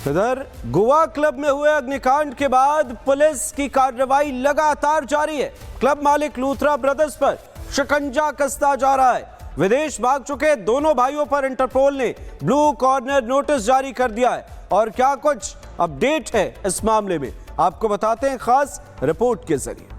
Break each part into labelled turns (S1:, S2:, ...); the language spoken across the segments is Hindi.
S1: इधर गोवा क्लब में हुए अग्निकांड के बाद पुलिस की कार्रवाई लगातार जारी है। क्लब मालिक लूथरा ब्रदर्स पर शिकंजा कसता जा रहा है। विदेश भाग चुके दोनों भाइयों पर इंटरपोल ने ब्लू कॉर्नर नोटिस जारी कर दिया है। और क्या कुछ अपडेट है इस मामले में, आपको बताते हैं खास रिपोर्ट के जरिए।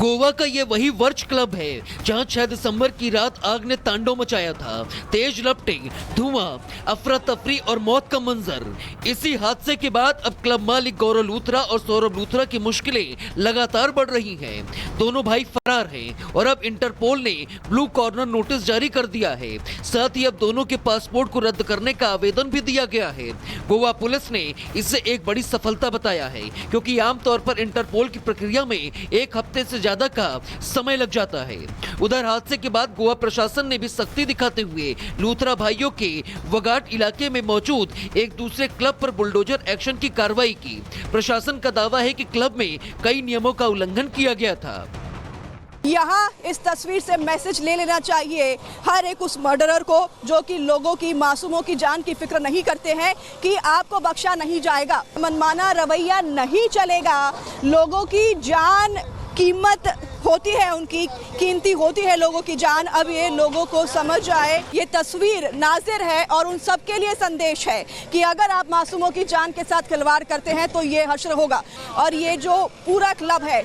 S2: गोवा का ये वही वर्च क्लब है जहां 6 दिसंबर की रात आग ने तांडव मचाया था। तेज लपटे, धुआं, अफरा तफरी और मौत का मंजर। इसी हादसे के बाद अब क्लब मालिक गौरव लूथरा और सौरभ लूथरा की मुश्किलें लगातार बढ़ रही हैं। दोनों भाई फरार हैं और अब इंटरपोल ने ब्लू कॉर्नर नोटिस जारी कर दिया है। साथ ही अब दोनों के पासपोर्ट को रद्द करने का आवेदन भी दिया गया है। गोवा पुलिस ने इसे एक बड़ी सफलता बताया है, क्योंकि आमतौर पर इंटरपोल की प्रक्रिया में एक हफ्ते से ज्यादा का समय लग जाता है। उधर हादसे के बाद गोवा प्रशासन ने भी सख्ती दिखाते हुए लूथरा भाइयों के वगाट इलाके में मौजूद एक दूसरे क्लब पर बुलडोजर एक्शन की कार्रवाई की। प्रशासन का दावा है कि क्लब में कई नियमों का उल्लंघन किया गया था।
S3: यहाँ इस तस्वीर से मैसेज ले लेना चाहिए हर एक उस मर्डरर को जो कि लोगों की, मासूमों की जान की फिक्र नहीं करते हैं कि आपको बख्शा नहीं जाएगा। मनमाना रवैया नहीं चलेगा। लोगों की जान कीमत होती है, उनकी कीमती होती है लोगों की जान। अब ये लोगों को समझ आए। ये तस्वीर नाज़िर है और उन सब के लिए संदेश है कि अगर आप मासूमों की जान के साथ खिलवाड़ करते हैं तो ये हश्र होगा। और ये जो पूरा क्लब है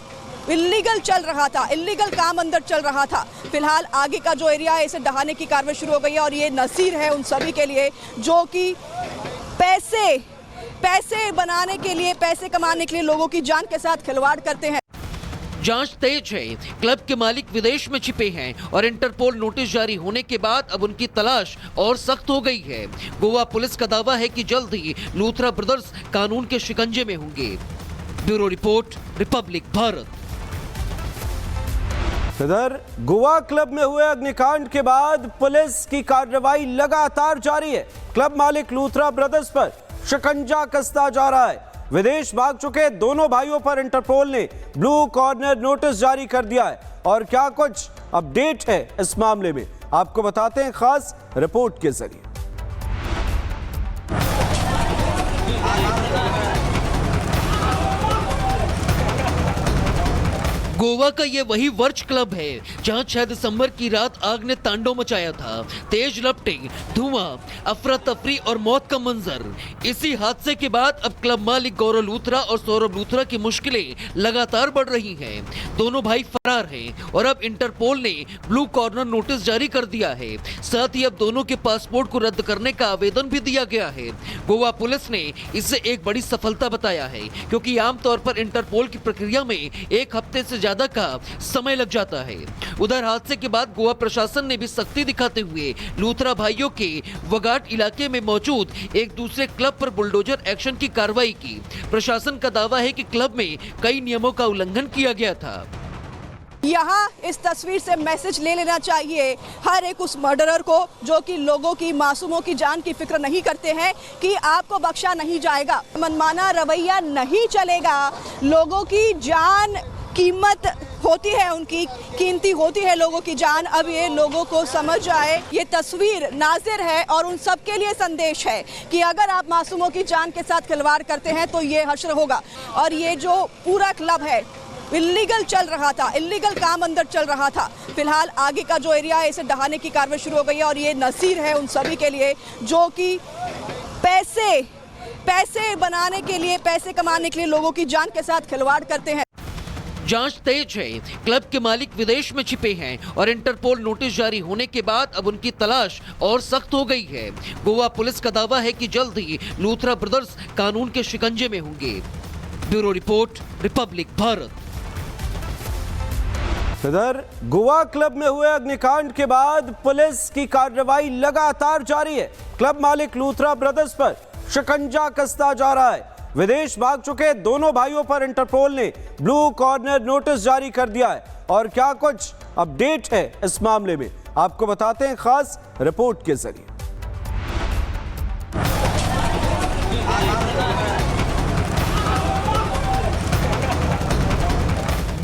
S3: इल्लीगल चल रहा था, इल्लीगल काम अंदर चल रहा था। फिलहाल आगे का जो एरिया है इसे ढहाने की कार्रवाई शुरू हो गई है। और ये नसीर है उन सभी के लिए जो कि पैसे बनाने के लिए, पैसे कमाने के लिए लोगों की जान के साथ खिलवाड़ करते हैं।
S2: जांच तेज है। क्लब के मालिक विदेश में छिपे हैं और इंटरपोल नोटिस जारी होने के बाद अब उनकी तलाश और सख्त हो गई है। गोवा पुलिस का दावा है कि जल्द ही लूथरा ब्रदर्स कानून के शिकंजे में होंगे। Bureau report, Republic Bharat.
S1: इधर गोवा क्लब में हुए अग्निकांड के बाद पुलिस की कार्रवाई लगातार जारी है। क्लब मालिक लूथरा ब्रदर्स पर शिकंजा कसता जा रहा है। विदेश भाग चुके दोनों भाइयों पर इंटरपोल ने ब्लू कॉर्नर नोटिस जारी कर दिया है। और क्या कुछ अपडेट है इस मामले में, आपको बताते हैं खास रिपोर्ट के जरिए।
S2: गोवा का ये वही वर्च क्लब है जहां 6 दिसंबर की रात आग ने तांडव मचाया था। तेज लपटे, धुआं, अफरा तफरी और मौत का मंजर। इसी हादसे के बाद अब क्लब मालिक गौरव लूथरा और सौरभ लूथरा की मुश्किलें लगातार बढ़ रही हैं। दोनों भाई फरार हैं और अब इंटरपोल ने ब्लू कॉर्नर नोटिस जारी कर दिया है। साथ ही अब दोनों के पासपोर्ट को रद्द करने का आवेदन भी दिया गया है। गोवा पुलिस ने इसे एक बड़ी सफलता बताया है, क्योंकि आमतौर पर इंटरपोल की प्रक्रिया में एक हफ्ते से ज्यादा का समय लग जाता है। उधर हादसे के बाद गोवा प्रशासन ने भी सख्ती दिखाते हुए लूथरा भाइयों के वगाट इलाके में मौजूद एक दूसरे क्लब पर बुलडोजर एक्शन की कार्रवाई की। प्रशासन का दावा है कि क्लब में कई नियमों का उल्लंघन किया गया था।
S3: यहाँ इस तस्वीर से मैसेज ले लेना चाहिए हर एक उस मर्डरर को जो कि लोगों की, मासूमों की जान की फिक्र नहीं करते हैं कि आपको बख्शा नहीं जाएगा। मनमाना रवैया नहीं चलेगा। लोगों की जान कीमत होती है, उनकी कीमती होती है लोगों की जान। अब ये लोगों को समझ आए। ये तस्वीर नाज़िर है और उन सब के लिए संदेश है कि अगर आप मासूमों की जान के साथ खिलवाड़ करते हैं तो ये हश्र होगा। और ये जो पूरा क्लब है इल्लीगल चल रहा था, इल्लीगल काम अंदर चल रहा था। फिलहाल आगे का जो एरिया है इसे ढहाने की कार्रवाई शुरू हो गई है। और ये नसीर है उन सभी के लिए जो कि पैसे बनाने के लिए, पैसे कमाने के लिए लोगों की जान के साथ खिलवाड़ करते हैं।
S2: जांच तेज है। क्लब के मालिक विदेश में छिपे हैं और इंटरपोल नोटिस जारी होने के बाद अब उनकी तलाश और सख्त हो गई है। गोवा पुलिस का दावा है कि जल्द ही लूथरा ब्रदर्स कानून के शिकंजे में होंगे। Bureau report, Republic Bharat.
S1: इधर गोवा क्लब में हुए अग्निकांड के बाद पुलिस की कार्रवाई लगातार जारी है। क्लब मालिक लूथरा ब्रदर्स पर शिकंजा कसता जा रहा है। विदेश भाग चुके दोनों भाइयों पर इंटरपोल ने ब्लू कॉर्नर नोटिस जारी कर दिया है। और क्या कुछ अपडेट है इस मामले में, आपको बताते हैं खास रिपोर्ट के जरिए।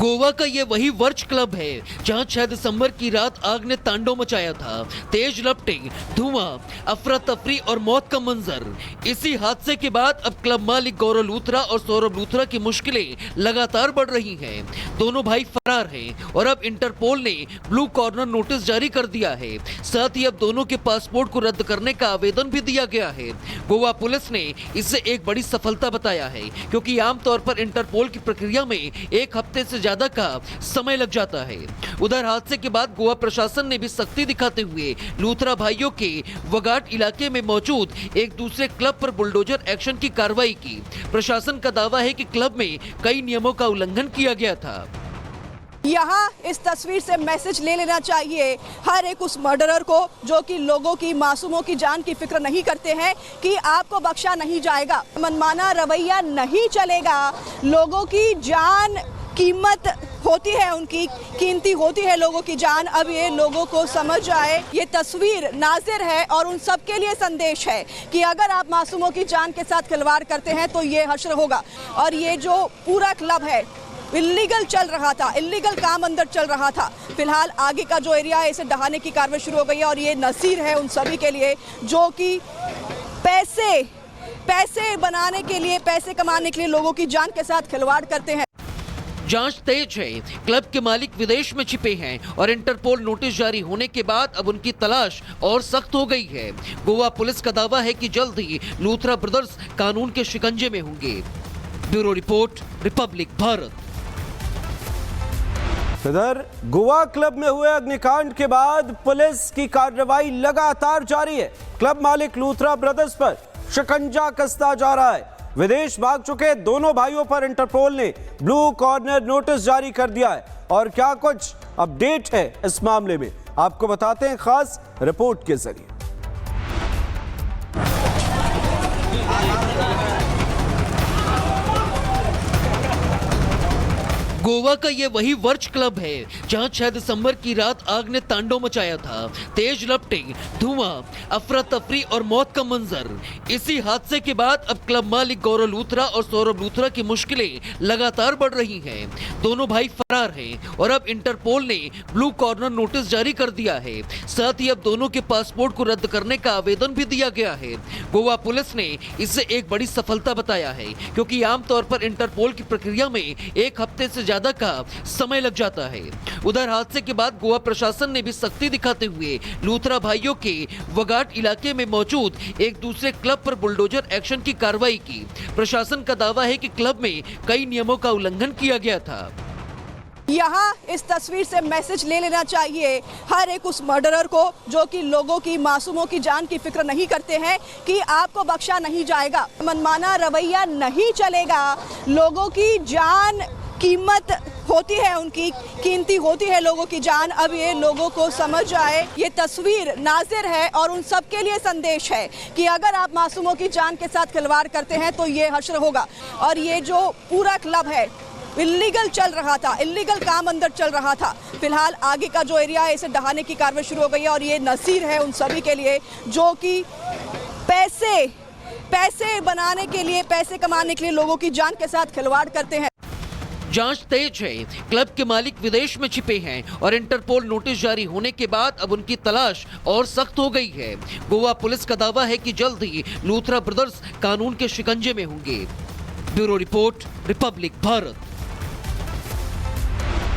S2: गोवा का ये वही वर्च क्लब है जहां 6 दिसंबर की रात आग ने तांडव मचाया था। तेज लपटें, धुआं, अफरा तफरी और मौत का मंजर। इसी हादसे के बाद अब क्लब मालिक गौरव लूथरा और सौरभ लूथरा की मुश्किलें लगातार बढ़ रही हैं। दोनों भाई फरार हैं और अब इंटरपोल ने ब्लू कॉर्नर नोटिस जारी कर दिया है। साथ ही अब दोनों के पासपोर्ट को रद्द करने का आवेदन भी दिया गया है। गोवा पुलिस ने इसे एक बड़ी सफलता बताया है, क्योंकि आमतौर पर इंटरपोल की प्रक्रिया में एक हफ्ते से ज्यादा का समय लग जाता है। उधर हादसे के बाद गोवा प्रशासन ने भी सख्ती दिखाते हुए लूथरा भाइयों के वगाट इलाके में मौजूद एक दूसरे क्लब पर बुलडोजर एक्शन की कार्रवाई की। प्रशासन का दावा है कि क्लब में कई नियमों का उल्लंघन किया गया था।
S3: यहाँ इस तस्वीर से मैसेज ले लेना चाहिए हर एक उस मर्डरर को जो कि लोगों की, मासूमों की जान की फिक्र नहीं करते हैं कि आपको बख्शा नहीं जाएगा। मनमाना रवैया नहीं चलेगा। लोगों की जान कीमत होती है, उनकी कीमती होती है लोगों की जान। अब ये लोगों को समझ आए। ये तस्वीर नाज़िर है और उन सब के लिए संदेश है कि अगर आप मासूमों की जान के साथ खिलवाड़ करते हैं तो ये हश्र होगा। और ये जो पूरा क्लब है इल्लीगल चल रहा था, इल्लीगल काम अंदर चल रहा था। फिलहाल आगे का जो एरिया है इसे ढहाने की कार्रवाई शुरू हो गई है और ये नसीर है उन सभी के लिए जो कि पैसे बनाने के लिए, पैसे कमाने के लिए लोगों की जान के साथ खिलवाड़ करते हैं।
S2: जांच तेज है। क्लब के मालिक विदेश में छिपे हैं और इंटरपोल नोटिस जारी होने के बाद अब उनकी तलाश और सख्त हो गई है। गोवा पुलिस का दावा है कि जल्द ही लूथरा ब्रदर्स कानून के शिकंजे में होंगे। Bureau report, Republic Bharat.
S1: इधर गोवा क्लब में हुए अग्निकांड के बाद पुलिस की कार्रवाई लगातार जारी है। क्लब मालिक लूथरा ब्रदर्स पर शिकंजा कसता जा रहा है। विदेश भाग चुके दोनों भाइयों पर इंटरपोल ने ब्लू कॉर्नर नोटिस जारी कर दिया है। और क्या कुछ अपडेट है इस मामले में, आपको बताते हैं खास रिपोर्ट के जरिए।
S2: गोवा का ये वही वर्च क्लब है जहां 6 दिसंबर की रात आग ने तांडव मचाया था। तेज लपटें, धुआं, अफरा तफरी और मौत का मंजर। इसी हादसे के बाद अब क्लब मालिक गौरव लूथरा और सौरभ लूथरा की मुश्किलें लगातार बढ़ रही हैं। दोनों भाई फरार हैं और अब इंटरपोल ने ब्लू कॉर्नर नोटिस जारी कर दिया है। साथ ही अब दोनों के पासपोर्ट को रद्द करने का आवेदन भी दिया गया है। गोवा पुलिस ने इसे एक बड़ी सफलता बताया है, क्योंकि आमतौर पर इंटरपोल की प्रक्रिया में एक हफ्ते से ज्यादा का समय लग जाता है। उधर हादसे के बाद गोवा प्रशासन ने भी सख्ती दिखाते हुए लूथरा भाइयों के वगाट इलाके में मौजूद एक दूसरे क्लब पर बुलडोजर एक्शन की कार्रवाई की। प्रशासन का दावा है कि क्लब में कई नियमों का उल्लंघन किया गया था।
S3: यहाँ इस तस्वीर से मैसेज ले लेना चाहिए हर एक उस मर्डरर को जो कि लोगों की, मासूमों की जान की फिक्र नहीं करते हैं कि आपको बख्शा नहीं जाएगा। मनमाना रवैया नहीं चलेगा। लोगों की जान कीमत होती है, उनकी कीमती होती है लोगों की जान। अब ये लोगों को समझ आए। ये तस्वीर नाज़िर है और उन सब के लिए संदेश है कि अगर आप मासूमों की जान के साथ खिलवाड़ करते हैं तो ये हश्र होगा। और ये जो पूरा क्लब है इल्लीगल चल रहा था, इल्लीगल काम अंदर चल रहा था। फिलहाल आगे का जो एरिया है इसे ढहाने की कार्रवाई शुरू हो गई है और ये नसीर है उन सभी के लिए जो कि पैसे बनाने के लिए, पैसे कमाने के लिए लोगों की जान के साथ खिलवाड़ करते हैं।
S2: जांच तेज है। क्लब के मालिक विदेश में छिपे हैं और इंटरपोल नोटिस जारी होने के बाद अब उनकी तलाश और सख्त हो गई है। गोवा पुलिस का दावा है कि जल्द ही लूथरा ब्रदर्स कानून के शिकंजे में होंगे। Bureau report, Republic Bharat.